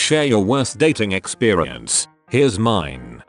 share your worst dating experience. Here's mine.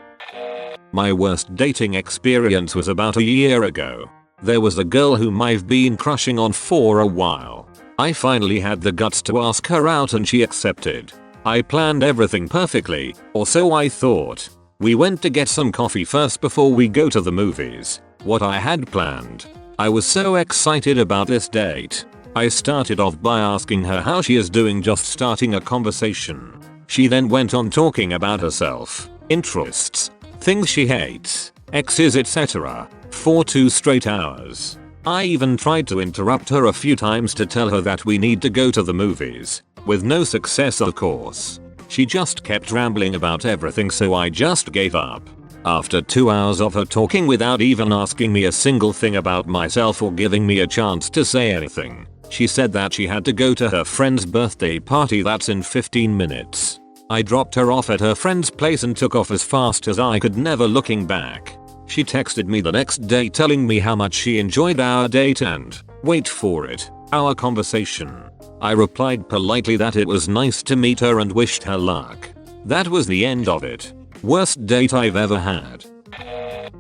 My worst dating experience was about a year ago. There was a girl whom I've been crushing on for a while. I finally had the guts to ask her out and she accepted. I planned everything perfectly, or so I thought. We went to get some coffee first before we go to the movies. What I had planned. I was so excited about this date. I started off by asking her how she is doing, just starting a conversation. She then went on talking about herself, interests, things she hates, exes, etc. for 2 straight hours. I even tried to interrupt her a few times to tell her that we need to go to the movies, with no success of course. She just kept rambling about everything, so I just gave up. After 2 hours of her talking without even asking me a single thing about myself or giving me a chance to say anything, she said that she had to go to her friend's birthday party that's in 15 minutes. I dropped her off at her friend's place and took off as fast as I could, never looking back. She texted me the next day telling me how much she enjoyed our date and, wait for it, our conversation. I replied politely that it was nice to meet her and wished her luck. That was the end of it. Worst date I've ever had.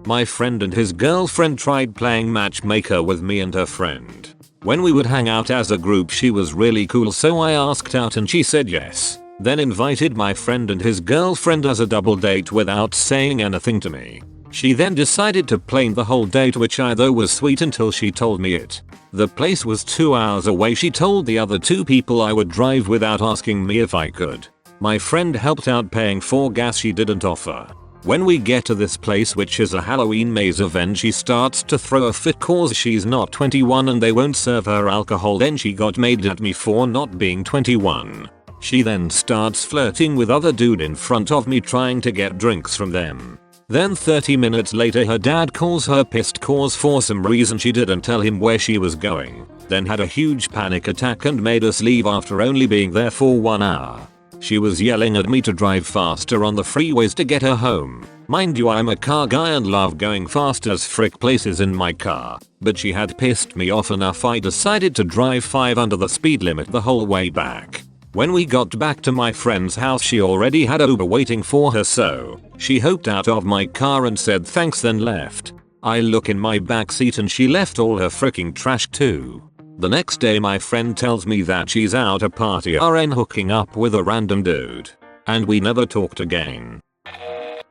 My friend and his girlfriend tried playing matchmaker with me and her friend. When we would hang out as a group, she was really cool, so I asked out and she said yes. Then invited my friend and his girlfriend as a double date without saying anything to me. She then decided to plan the whole date, which I thought was sweet until she told me it. The place was 2 hours away. She told the other 2 people I would drive without asking me if I could. My friend helped out paying for gas she didn't offer. When we get to this place, which is a Halloween maze event, she starts to throw a fit cause she's not 21 and they won't serve her alcohol. Then she got mad at me for not being 21. She then starts flirting with other dude in front of me, trying to get drinks from them. Then 30 minutes later her dad calls her pissed cause for some reason she didn't tell him where she was going. Then had a huge panic attack and made us leave after only being there for 1 hour. She was yelling at me to drive faster on the freeways to get her home. Mind you, I'm a car guy and love going fast as frick places in my car. But she had pissed me off enough I decided to drive 5 under the speed limit the whole way back. When we got back to my friend's house, she already had an Uber waiting for her, so she hopped out of my car and said thanks, then left. I look in my backseat and she left all her freaking trash too. The next day my friend tells me that she's out a party RN hooking up with a random dude. And we never talked again.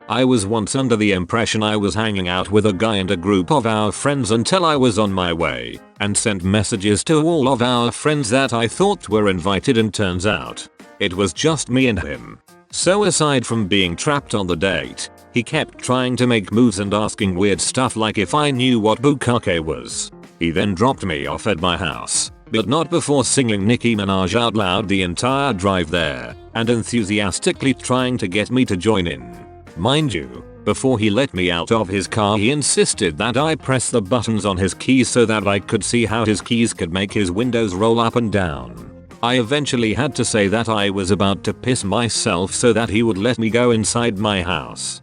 I was once under the impression I was hanging out with a guy and a group of our friends until I was on my way and sent messages to all of our friends that I thought were invited, and turns out it was just me and him. So aside from being trapped on the date, he kept trying to make moves and asking weird stuff like if I knew what bukkake was. He then dropped me off at my house, but not before singing Nicki Minaj out loud the entire drive there and enthusiastically trying to get me to join in. Mind you, before he let me out of his car he insisted that I press the buttons on his keys so that I could see how his keys could make his windows roll up and down. I eventually had to say that I was about to piss myself so that he would let me go inside my house.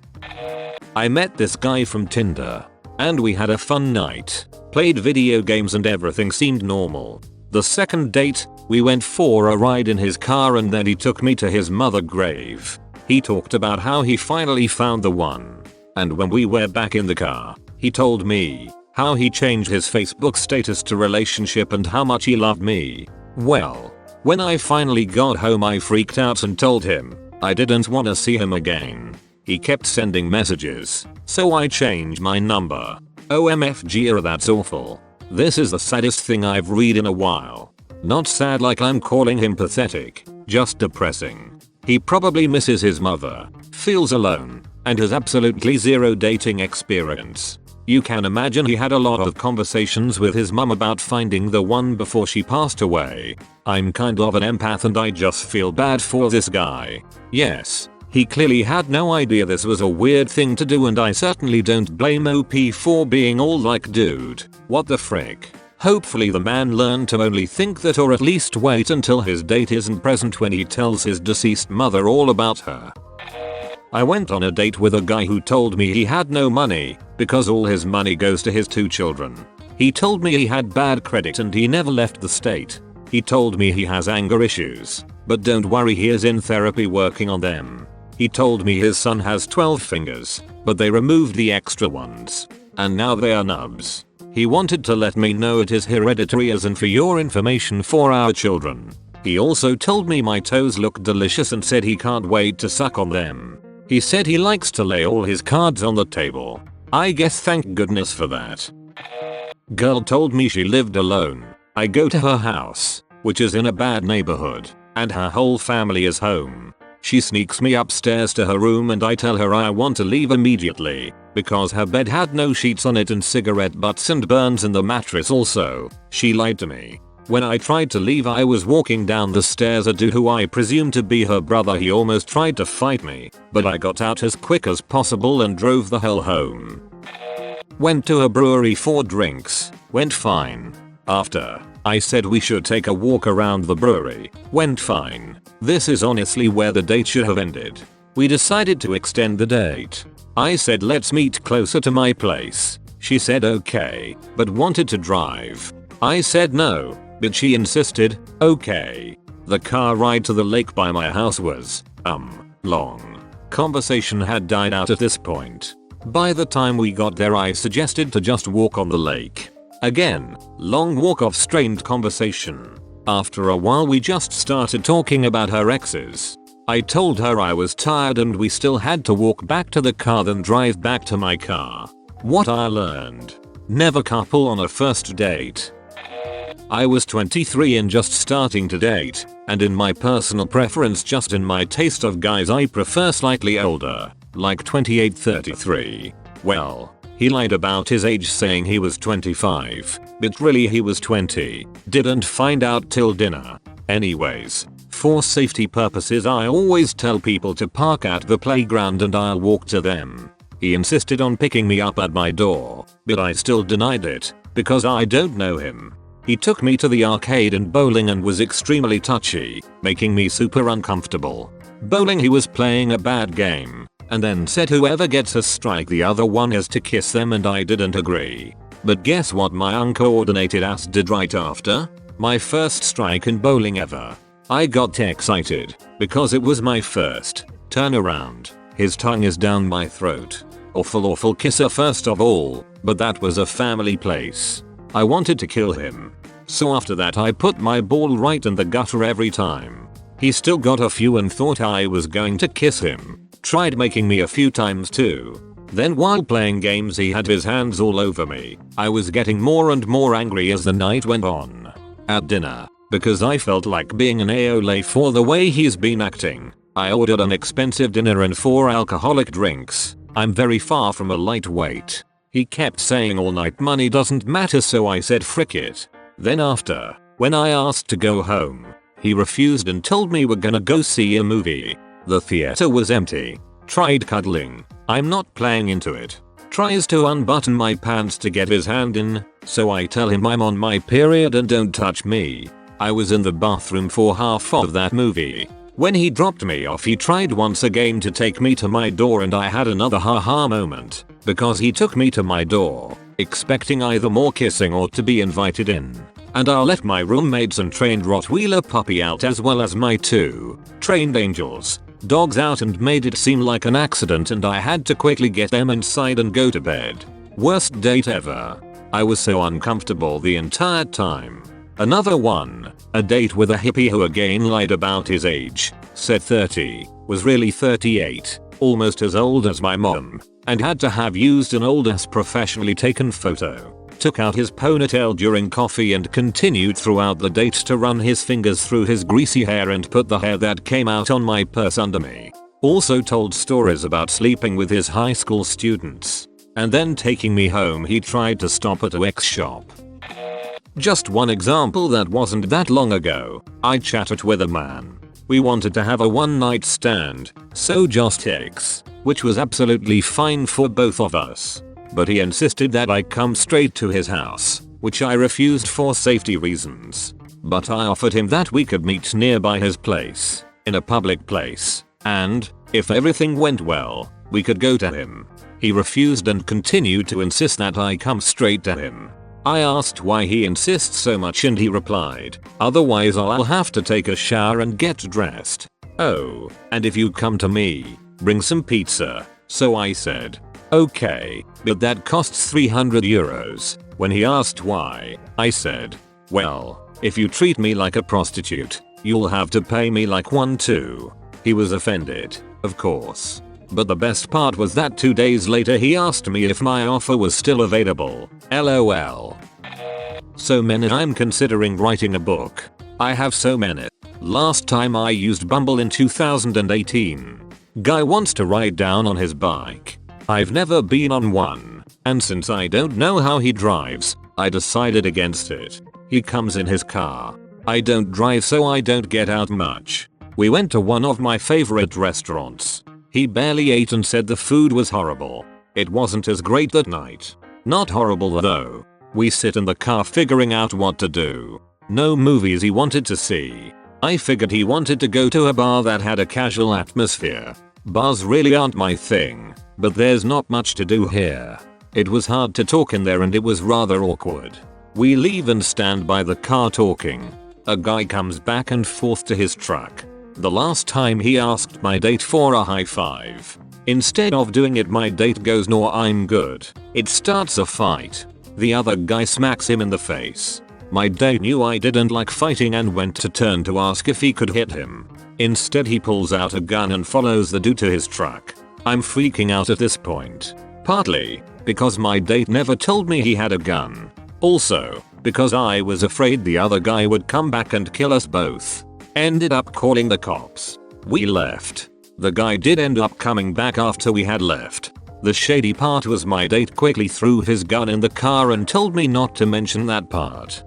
I met this guy from Tinder, and we had a fun night, played video games and everything seemed normal. The second date, we went for a ride in his car and then he took me to his mother's grave. He talked about how he finally found the one. And when we were back in the car, he told me how he changed his Facebook status to relationship and how much he loved me. Well, when I finally got home I freaked out and told him I didn't want to see him again. He kept sending messages, so I changed my number. OMFG, that's awful. This is the saddest thing I've read in a while. Not sad like I'm calling him pathetic, just depressing. He probably misses his mother, feels alone, and has absolutely zero dating experience. You can imagine he had a lot of conversations with his mum about finding the one before she passed away. I'm kind of an empath and I just feel bad for this guy. Yes, he clearly had no idea this was a weird thing to do, and I certainly don't blame OP for being all like, dude, what the frick. Hopefully the man learned to only think that, or at least wait until his date isn't present when he tells his deceased mother all about her. I went on a date with a guy who told me he had no money because all his money goes to his 2 children. He told me he had bad credit and he never left the state. He told me he has anger issues. but don't worry, he is in therapy working on them. He told me his son has 12 fingers, but they removed the extra ones. And now they are nubs. He wanted to let me know it is hereditary as in for your information for our children. He also told me my toes look delicious and said he can't wait to suck on them. He said he likes to lay all his cards on the table. I guess thank goodness for that. Girl told me she lived alone. I go to her house, which is in a bad neighborhood, and her whole family is home. She sneaks me upstairs to her room and I tell her I want to leave immediately because her bed had no sheets on it and cigarette butts and burns in the mattress also. She lied to me. When I tried to leave, I was walking down the stairs. A dude who I presume to be her brother, he almost tried to fight me, but I got out as quick as possible and drove the hell home. Went to a brewery for drinks. Went fine. After, I said we should take a walk around the brewery. Went fine. This is honestly where the date should have ended. We decided to extend the date. I said let's meet closer to my place. She said okay, but wanted to drive. I said no, but she insisted, okay. The car ride to the lake by my house was, long. Conversation had died out at this point. By the time we got there, I suggested to just walk on the lake. Again, long walk of strained conversation. After a while we just started talking about her exes. I told her I was tired and we still had to walk back to the car then drive back to my car. What I learned. Never couple on a first date. I was 23 and just starting to date, and in my personal preference, just in my taste of guys, I prefer slightly older, like 28-33. Well, he lied about his age saying he was 25, but really he was 20. Didn't find out till dinner. Anyways, for safety purposes I always tell people to park at the playground and I'll walk to them. He insisted on picking me up at my door, but I still denied it, because I don't know him. He took me to the arcade and bowling and was extremely touchy, making me super uncomfortable. Bowling, he was playing a bad game, and then said whoever gets a strike the other one has to kiss them, and I didn't agree. But guess what my uncoordinated ass did right after? My first strike in bowling ever. I got excited, because it was my first. Turn around. His tongue is down my throat. Awful kisser first of all, but that was a family place. I wanted to kill him. So after that I put my ball right in the gutter every time. He still got a few and thought I was going to kiss him. Tried making me a few times too. Then while playing games he had his hands all over me. I was getting more and more angry as the night went on. At dinner, because I felt like being an AOLA for the way he's been acting, I ordered an expensive dinner and 4 alcoholic drinks. I'm very far from a lightweight. He kept saying all night money doesn't matter, so I said frick it. Then after, when I asked to go home, he refused and told me we're gonna go see a movie. The theater was empty. Tried cuddling. I'm not playing into it. Tries to unbutton my pants to get his hand in, so I tell him I'm on my period and don't touch me. I was in the bathroom for half of that movie. When he dropped me off, he tried once again to take me to my door and I had another haha moment, because he took me to my door, expecting either more kissing or to be invited in. And I let my roommates and trained Rottweiler puppy out as well as my 2 trained angels dogs out and made it seem like an accident, and I had to quickly get them inside and go to bed. Worst date ever. I was so uncomfortable the entire time. Another one, a date with a hippie who again lied about his age, said 30, was really 38, almost as old as my mom, and had to have used an old ass professionally taken photo. Took out his ponytail during coffee and continued throughout the date to run his fingers through his greasy hair and put the hair that came out on my purse under me. Also told stories about sleeping with his high school students. And then taking me home, he tried to stop at a X shop. Just one example that wasn't that long ago, I chatted with a man. We wanted to have a one-night stand, so just X, which was absolutely fine for both of us. But he insisted that I come straight to his house, which I refused for safety reasons. But I offered him that we could meet nearby his place, in a public place, and, if everything went well, we could go to him. He refused and continued to insist that I come straight to him. I asked why he insists so much and he replied, "Otherwise I'll have to take a shower and get dressed. Oh, and if you come to me, bring some pizza." So I said, "Okay, but that costs 300 euros. When he asked why, I said, "Well, if you treat me like a prostitute, you'll have to pay me like one too." He was offended, of course. But the best part was that 2 days later he asked me if my offer was still available. LOL. So many. I'm considering writing a book. I have so many. Last time I used Bumble in 2018. Guy wants to ride down on his bike. I've never been on one, and since I don't know how he drives, I decided against it. He comes in his car. I don't drive, so I don't get out much. We went to one of my favorite restaurants. He barely ate and said the food was horrible. It wasn't as great that night. Not horrible though. We sit in the car figuring out what to do. No movies he wanted to see. I figured he wanted to go to a bar that had a casual atmosphere. Bars really aren't my thing, but there's not much to do here. It was hard to talk in there and it was rather awkward. We leave and stand by the car talking. A guy comes back and forth to his truck. The last time he asked my date for a high five. Instead of doing it, my date goes, "No, I'm good." It starts a fight. The other guy smacks him in the face. My date knew I didn't like fighting and went to turn to ask if he could hit him. Instead he pulls out a gun and follows the dude to his truck. I'm freaking out at this point. Partly because my date never told me he had a gun. Also because I was afraid the other guy would come back and kill us both. Ended up calling the cops. We left. The guy did end up coming back after we had left. The shady part was my date quickly threw his gun in the car and told me not to mention that part.